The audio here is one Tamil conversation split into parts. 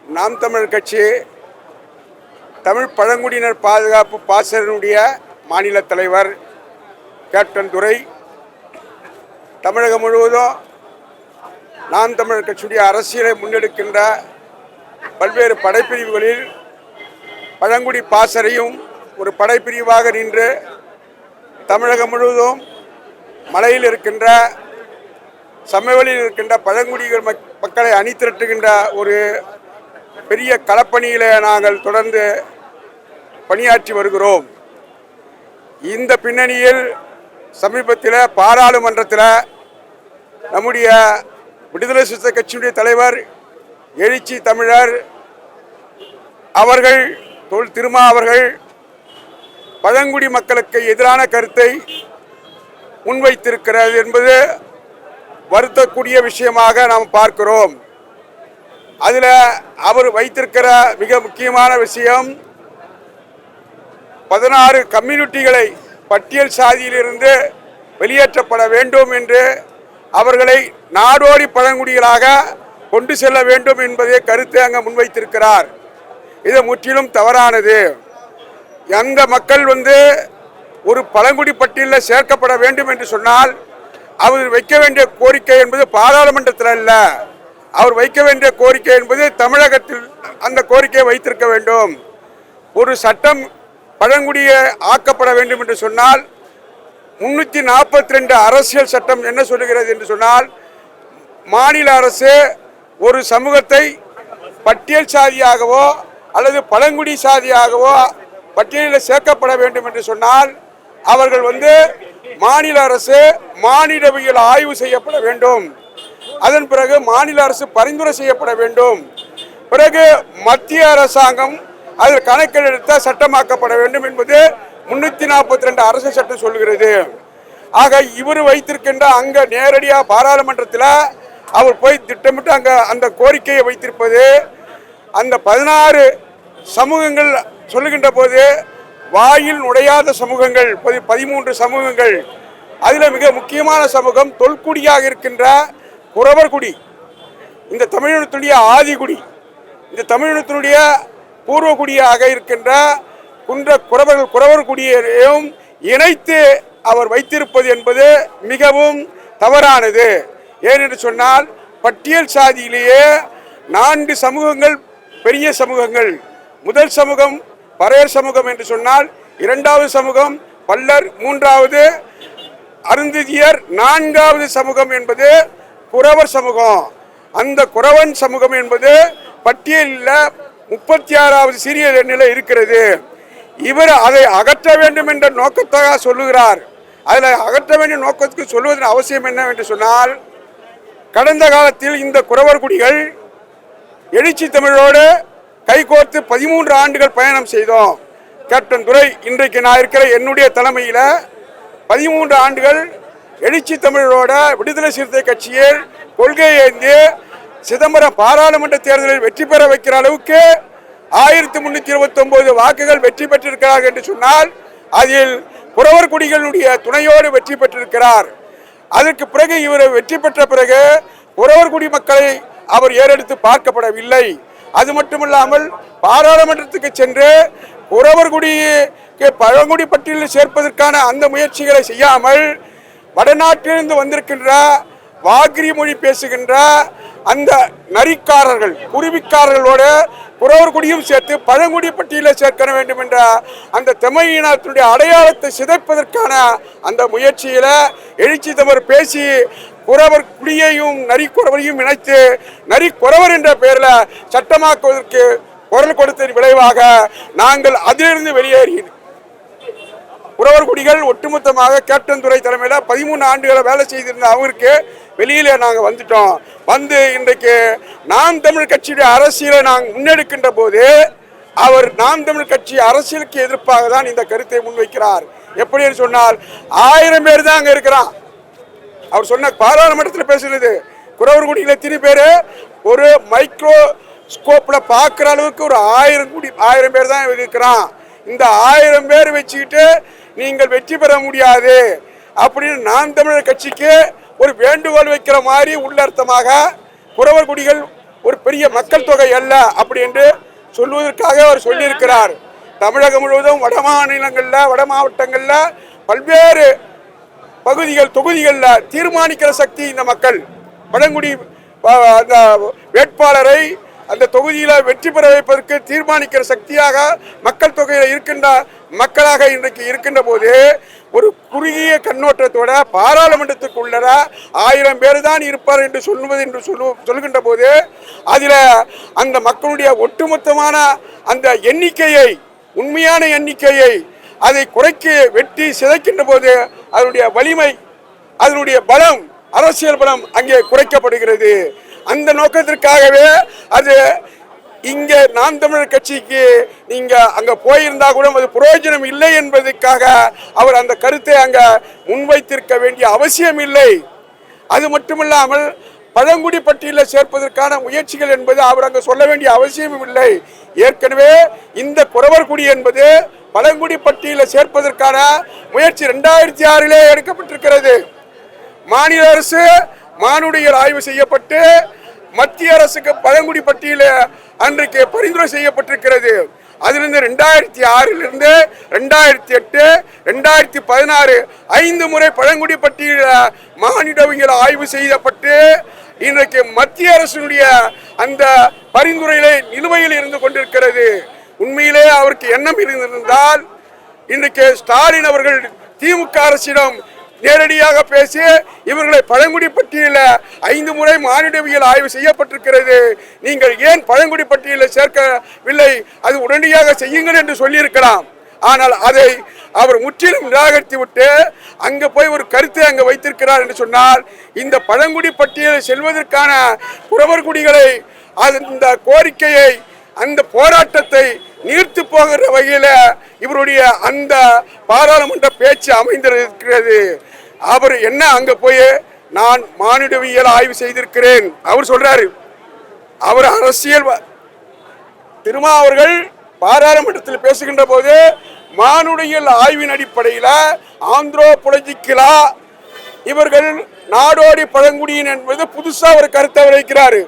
நாம் தமிழர் கட்சி தமிழ் பழங்குடியினர் பாதுகாப்பு பாசறையினுடைய மாநில தலைவர் கேப்டன் துரை தமிழகம் முழுவதும் நாம் தமிழர் கட்சியுடைய அரசியலை முன்னெடுக்கின்ற பல்வேறு படைப்பிரிவுகளில் பழங்குடி பாசறையும் ஒரு படைப்பிரிவாக நின்று தமிழகம் முழுவதும் மலையில் இருக்கின்ற சமவெளியில் இருக்கின்ற பழங்குடிகள் மக்களை அணிதிரட்டுகின்ற ஒரு பெரிய களப்பணியிலே நாங்கள் தொடர்ந்து பணியாற்றி வருகிறோம். இந்த பின்னணியில் சமீபத்தில் பாராளுமன்றத்தில் நம்முடைய விடுதலை சிறுத்தை கட்சியுடைய தலைவர் எழுச்சி தமிழர் அவர்கள் திருமா அவர்கள் பழங்குடி மக்களுக்கு எதிரான கருத்தை முன்வைத்திருக்கிறது என்பது வருத்தக்கூடிய விஷயமாக நாம் பார்க்கிறோம். அதில் அவர் வைத்திருக்கிற மிக முக்கியமான விஷயம் 16 கம்யூனிட்டிகளை பட்டியல் சாதியிலிருந்து வெளியேற்றப்பட வேண்டும் என்று அவர்களை நாடோடி பழங்குடிகளாக கொண்டு செல்ல வேண்டும் என்பதை கருத்தை அங்கே முன்வைத்திருக்கிறார். இது முற்றிலும் தவறானது. அந்த மக்கள் ஒரு பழங்குடி பட்டியலில் சேர்க்கப்பட வேண்டும் என்று சொன்னால் அவர் வைக்க வேண்டிய கோரிக்கை என்பது பாராளுமன்றத்தில் அல்ல, அவர் வைக்க வேண்டிய கோரிக்கை என்பது தமிழகத்தில் அந்த கோரிக்கையை வைத்திருக்க வேண்டும். ஒரு சட்டம் பழங்குடியை ஆக்கப்பட வேண்டும் என்று சொன்னால் 342 அரசியல் சட்டம் என்ன சொல்லுகிறது என்று சொன்னால், மாநில அரசு ஒரு சமூகத்தை பட்டியல் சாதியாகவோ அல்லது பழங்குடி சாதியாகவோ பட்டியலில் சேர்க்கப்பட வேண்டும் என்று சொன்னால் அவர்கள் மாநில அரசு மாநிலவியல் ஆய்வு செய்யப்பட வேண்டும். அதன் பிறகு மாநில அரசு பரிந்துரை செய்யப்பட வேண்டும். பிறகு மத்திய அரசாங்கம் அதில் கணக்கில் எடுத்த சட்டமாக்கப்பட வேண்டும் என்பது 342 அரசு சட்டம் சொல்கிறது. ஆக இவர் வைத்திருக்கின்ற அங்கே நேரடியாக பாராளுமன்றத்தில் அவர் போய் திட்டமிட்டு அங்கே அந்த கோரிக்கையை வைத்திருப்பது அந்த 16 சமூகங்கள் சொல்லுகின்ற போது வாயில் நுழையாத சமூகங்கள் 13 சமூகங்கள். அதில் மிக முக்கியமான சமூகம் தொல்குடியாக இருக்கின்ற குறவர்குடி, இந்த தமிழினத்துடைய ஆதிகுடி, இந்த தமிழினத்தினுடைய பூர்வகுடியாக இருக்கின்ற குறவர்குடியையும் இணைத்து அவர் வைத்திருப்பது என்பது மிகவும் தவறானது. ஏனென்று சொன்னால் பட்டியல் சாதியிலேயே 4 சமூகங்கள் பெரிய சமூகங்கள். முதல் சமூகம் பறையர் சமூகம் என்று சொன்னால், 2வது சமூகம் பல்லர், 3வது அருந்ததியர், 4வது சமூகம் என்பது குறவர் சமூகம். அந்த குறவன் சமூகம் என்பது பட்டியலில் 36வது சீரியல் எண்ணில் இருக்கிறது. இவர் அதை அகற்ற வேண்டும் என்ற நோக்கத்தாக சொல்லுகிறார். அதில் அகற்ற வேண்டிய நோக்கத்துக்கு சொல்வதன் அவசியம் என்னவென்று சொன்னால், கடந்த காலத்தில் இந்த குறவர் குடிகள் எழுச்சி தமிழோடு கைகோர்த்து 13 ஆண்டுகள் பயணம் செய்தோம். கேப்டன் துரை, இன்றைக்கு நான் இருக்கிற என்னுடைய தலைமையில் 13 ஆண்டுகள் எழுச்சி தமிழரோட விடுதலை சிறுத்தை கட்சியில் கொள்கை ஏந்தி சிதம்பரம் பாராளுமன்ற தேர்தலில் வெற்றி பெற வைக்கிற அளவுக்கு 1329 வாக்குகள் வெற்றி பெற்றிருக்கிறார்கள் என்று சொன்னால் அதில் குறவர் குடிகளுடைய துணையோடு வெற்றி பெற்றிருக்கிறார். அதற்கு பிறகு இவர் வெற்றி பெற்ற பிறகு குறவர் குடி மக்களை அவர் ஏறெடுத்து பார்க்கப்படவில்லை. அது மட்டுமல்லாமல் பாராளுமன்றத்துக்கு சென்று குறவர் குடிக்கு பழங்குடி பட்டியலில் சேர்ப்பதற்கான அந்த முயற்சிகளை செய்யாமல் வடநாட்டிலிருந்து வந்திருக்கின்ற வாகிரி மொழி பேசுகின்ற அந்த நரிக்காரர்கள் குருவிக்காரர்களோடு குறவர் குடியும் சேர்த்து பழங்குடி பட்டியலில் சேர்க்க வேண்டும் என்ற அந்த தமிழினத்தினுடைய அடையாளத்தை சிதைப்பதற்கான அந்த முயற்சியில் எழுச்சி தமிழர் பேசி குறவர் குடியையும் நரிக்குறவரையும் இணைத்து நரிக்குறவர் என்ற பெயரில் சட்டமாக்குவதற்கு குரல் கொடுத்ததன் விளைவாக நாங்கள் அதிலிருந்து வெளியேறி குறவர் குடிகள் ஒட்டுமொத்தமாக கேப்டன் துரை தலைமையில் 13 ஆண்டுகளை வேலை செய்திருந்த அவருக்கு வெளியிலே நாங்கள் வந்துட்டோம். இன்றைக்கு நாம் தமிழ் கட்சியுடைய அரசியலை நாங்கள் முன்னெடுக்கின்ற போது அவர் நாம் தமிழ் கட்சி அரசியலுக்கு எதிர்ப்பாக தான் இந்த கருத்தை முன்வைக்கிறார். எப்படி சொன்னால் 1000 பேர் தான் அங்கே இருக்கிறான். அவர் சொன்ன பாராளுமன்றத்தில் பேசுகிறது குறவர் குடிகளை எத்தனை பேர் ஒரு மைக்ரோஸ்கோப்பில் பார்க்குற அளவுக்கு ஒரு 1000 பேர் தான் இருக்கிறான். இந்த 1000 பேர் வச்சுக்கிட்டு நீங்கள் வெற்றி பெற முடியாது அப்படின்னு நாம் தமிழர் கட்சிக்கு ஒரு வேண்டுகோள் வைக்கிற மாதிரி உள்ளர்த்தமாக குறவர் குடிகள் ஒரு பெரிய மக்கள் தொகை அல்ல அப்படி என்று சொல்வதற்காக அவர் சொல்லியிருக்கிறார். தமிழகம் முழுவதும் வட மாநிலங்கள்ல வட மாவட்டங்கள்ல பல்வேறு பகுதிகள் தொகுதிகளில் தீர்மானிக்கிற சக்தி இந்த மக்கள். பழங்குடி அந்த வேட்பாளரை அந்த தொகுதியில வெற்றி பெற வைப்பதற்கு தீர்மானிக்கிற சக்தியாக மக்கள் தொகையில் இருக்கின்ற மக்களாக இன்றைக்கு இருக்கின்ற போது ஒரு குறுகிய கண்ணோட்டத்தோட பாராளுமன்றத்துக்குள்ள 1000 பேர் தான் இருப்பார் என்று சொல்கின்ற போது அதில் அந்த மக்களுடைய ஒட்டுமொத்தமான அந்த எண்ணிக்கையை உண்மையான எண்ணிக்கையை அதை குறைக்க வெட்டி சிதைக்கின்ற போது அதனுடைய வலிமை அதனுடைய பலம் அரசியல் பலம் அங்கே குறைக்கப்படுகிறது. அந்த நோக்கத்திற்காகவே அது இங்கே நாம் தமிழர் கட்சிக்கு நீங்க அங்க போயிருந்தா கூட அது பிரயோஜனம் இல்லை என்பதற்காக அவர் அந்த கருத்தை அங்க முன்வைத்திருக்க வேண்டிய அவசியம் இல்லை. அது மட்டுமில்லாமல் பழங்குடி பட்டியலில் சேர்ப்பதற்கான முயற்சிகள் என்பது அவர் அங்கு சொல்ல வேண்டிய அவசியமும் இல்லை. ஏற்கனவே இந்த குறவர் குடி என்பது பழங்குடி பட்டியலில் சேர்ப்பதற்கான முயற்சி 2006 எடுக்கப்பட்டிருக்கிறது. மாநில அரசு மானுடிகள் ஆய்வு செய்யப்பட்டு மத்திய அரசுக்கு பழங்குடி பட்டியல அன்றைக்கு பரிந்துரை செய்யப்பட்டிருக்கிறது. அதிலிருந்து 2006 2008 2016 5 முறை பழங்குடி பட்டியல மானிடவியல் ஆய்வு செய்யப்பட்டு இன்றைக்கு மத்திய அரசினுடைய அந்த பரிந்துரையிலே நிலுவையில் இருந்து கொண்டிருக்கிறது. உண்மையிலே அவருக்கு எண்ணம் இருந்திருந்தால் இன்றைக்கு ஸ்டாலின் அவர்கள் திமுக அரசிடம் நேரடியாக பேசி இவர்களை பழங்குடி பட்டியலில் 5 முறை மானிடவியல் ஆய்வு செய்யப்பட்டிருக்கிறது, நீங்கள் ஏன் பழங்குடி பட்டியலில் சேர்க்கவில்லை, அது உடனடியாக செய்யுங்கள் என்று சொல்லியிருக்கலாம். ஆனால் அதை அவர் முற்றிலும் நிராகரித்து விட்டு அங்கே போய் ஒரு கருத்தை அங்கே வைத்திருக்கிறார் என்று சொன்னால் இந்த பழங்குடி பட்டியலில் செல்வதற்கான குறவர் குடிகளை அந்த கோரிக்கையை அந்த போராட்டத்தை நீர்த்து போகிற வகையில் இவருடைய அந்த பாராளுமன்ற பேச்சு அமைந்திருக்கிறது. அவர் என்ன அங்க போய் நான் மானிடவியல் ஆய்வு செய்திருக்கிறேன் அவர் சொல்றாரு. அவர் அரசியல் திருமாவர்கள் பாராளுமன்றத்தில் பேசுகின்ற போது மானுடியல் ஆய்வின் அடிப்படையில் ஆந்த்ரோபொலஜிக்கலா இவர்கள் நாடோடி பழங்குடியின் என்பது புதுசா ஒரு கருத்தை வைக்கிறாரு.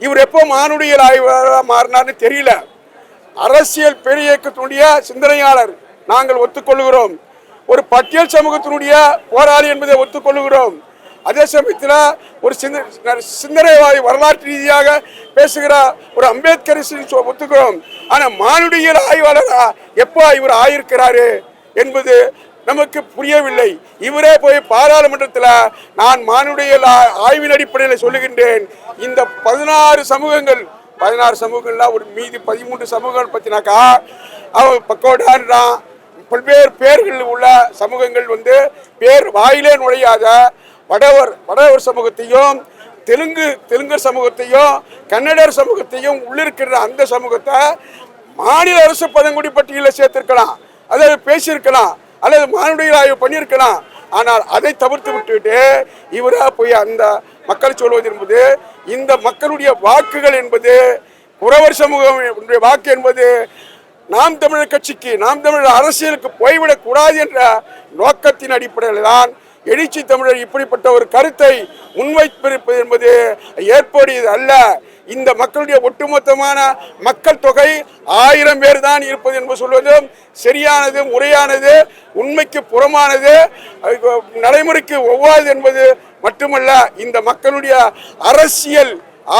இவர் எப்போ மானுடியல் ஆய்வாளராக மாறினார்னு தெரியல. அரசியல் பெரிய இயக்கத்தினுடைய சிந்தனையாளர் நாங்கள் ஒத்துக்கொள்கிறோம். ஒரு பட்டியல் சமூகத்தினுடைய போராளி என்பதை ஒத்துக்கொள்கிறோம். அதே சமயத்தில் ஒரு சிந்தனைவாதி வரலாற்று ரீதியாக பேசுகிற ஒரு அம்பேத்கர் ஒத்துக்கிறோம். ஆனால் மானுடியல் ஆய்வாளரா எப்போ இவர் ஆயிருக்கிறாரு என்பது நமக்கு புரியவில்லை. இவரே போய் பாராளுமன்றத்தில் நான் மானுடியல் ஆய்வின் அடிப்படையில் சொல்லுகின்றேன், இந்த 16 சமூகங்கள்ல ஒரு மீதி 13 சமூகங்கள் பத்தினாக்கா அவன் பக்கோடான்றான். பல்வேறு பேர்கள் உள்ள சமூகங்கள் பேர் வாயிலே நுழையாத வடவர் சமூகத்தையும் தெலுங்கர் சமூகத்தையும் கன்னடர் சமூகத்தையும் உள்ளிருக்கிற அந்த சமூகத்தை மாநில அரசு பழங்குடி பட்டியலில் சேர்த்திருக்கலாம், அதை பேசியிருக்கலாம், அல்லது மானுடியல் ஆய்வு பண்ணியிருக்கலாம். ஆனால் அதை தவிர்த்து விட்டுவிட்டு இவரா போய் அந்த மக்கள் சொல்வது என்பது இந்த மக்களுடைய வாக்குகள் என்பது குறவர் சமூகம் வாக்கு என்பது நாம் தமிழர் கட்சிக்கு நாம் தமிழர் அரசியலுக்கு போய்விடக் கூடாது என்ற நோக்கத்தின் அடிப்படையில் தான் எழுச்சி தமிழர் இப்படிப்பட்ட ஒரு கருத்தை முன்வைத்திருப்பது என்பது ஏற்புடையது அல்ல. இந்த மக்களுடைய ஒட்டுமொத்தமான மக்கள் தொகை 1000 பேர் தான் இருப்பது என்று சொல்வதும் சரியானது, முறையானது, உண்மைக்கு புறமானது, நடைமுறைக்கு ஒவ்வாது என்பது மட்டுமல்ல, இந்த மக்களுடைய அரசியல்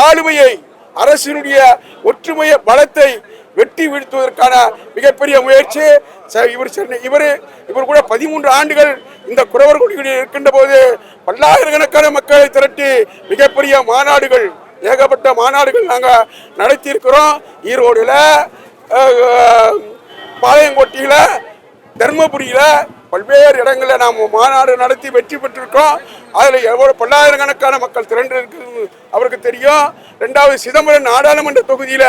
ஆளுமையை அரசினுடைய ஒற்றுமைய பலத்தை வெட்டி வீழ்த்துவதற்கான மிகப்பெரிய முயற்சி இவர் கூட 13 ஆண்டுகள் இந்த குறவர் குடிகளில் இருக்கின்ற போது பல்லாயிரக்கணக்கான மக்களை திரட்டி மிகப்பெரிய மாநாடுகள் ஏகப்பட்ட மாநாடுகள் நாங்கள் நடத்தி இருக்கிறோம். ஈரோடுல, பாளையங்கோட்டையில, தர்மபுரியில பல்வேறு இடங்களில் நாம் மாநாடு நடத்தி வெற்றி பெற்றிருக்கோம். அதில் எவ்வளோ பல்லாயிரக்கணக்கான மக்கள் திரண்டு இருக்கு அவருக்கு தெரியும். 2வது சிதம்பரம் நாடாளுமன்ற தொகுதியில்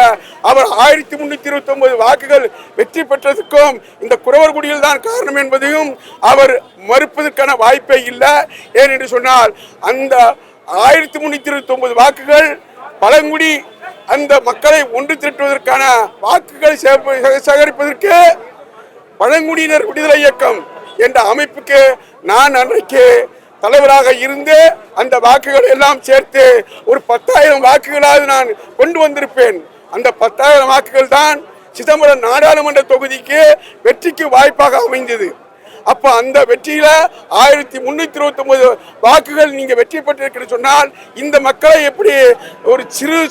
அவர் 1329 வாக்குகள் வெற்றி பெற்றதுக்கும் இந்த குறவர் குடியில் தான் காரணம் என்பதையும் அவர் மறுப்பதற்கான வாய்ப்பே இல்லை. ஏனென்று சொன்னால் அந்த 1329 வாக்குகள் பழங்குடி அந்த மக்களை ஒன்று திரட்டுவதற்கான வாக்குகளை சேகரிப்பதற்கு பழங்குடியினர் விடுதலை இயக்கம் என்ற அமைப்புக்கு நான் அன்றைக்கு தலைவராக இருந்து அந்த வாக்குகள் எல்லாம் சேர்த்து ஒரு 10,000 வாக்குகளாவது நான் கொண்டு வந்திருப்பேன். அந்த 10,000 வாக்குகள் தான் சிதம்பரம் நாடாளுமன்ற தொகுதிக்கு வெற்றிக்கு வாய்ப்பாக அமைந்தது. அப்ப அந்த வெற்றியில 1329 வாக்குகள் நீங்க வெற்றி பெற்றிருக்கிற சொன்னால் இந்த மக்களை எப்படி ஒரு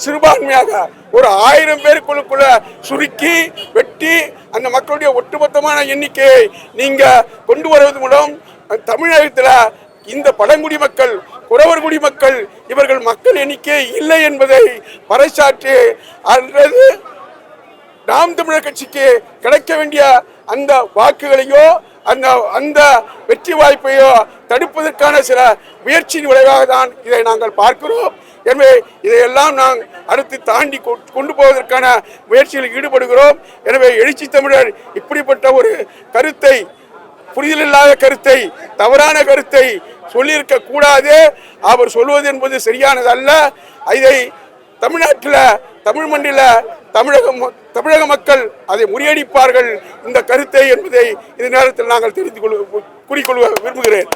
சிறுபான்மையாக ஒரு 1000 பேருக்குள்ள சுருக்கி வெட்டி அந்த மக்களுடைய ஒட்டுமொத்தமான எண்ணிக்கையை நீங்க கொண்டு வருவது மூலம் தமிழகத்தில் இந்த பழங்குடி மக்கள், குறவர்குடி மக்கள், இவர்கள் மக்கள் எண்ணிக்கை இல்லை என்பதை பறைசாற்றி அல்லது நாம் தமிழர் கட்சிக்கு கிடைக்க வேண்டிய அந்த வாக்குகளையோ அந்த வெற்றி வாய்ப்பையோ தடுப்பதற்கான சில முயற்சியின் விளைவாக தான் இதை நாங்கள் பார்க்கிறோம். எனவே இதையெல்லாம் நாங்கள் அடுத்து தாண்டி கொண்டு போவதற்கான முயற்சியில் ஈடுபடுகிறோம். எனவே எழுச்சி தமிழர் இப்படிப்பட்ட ஒரு கருத்தை, புரிதலில்லாத கருத்தை, தவறான கருத்தை சொல்லியிருக்க கூடாது. அவர் சொல்வது என்பது சரியானதல்ல. இதை தமிழ்நாட்டில், தமிழ் மண்ணில் தமிழக மக்கள் அதை முறியடிப்பார்கள் இந்த கருத்தை என்பதை இந்த நேரத்தில் நாங்கள் கூறிக்கொள்ள விரும்புகிறேன்.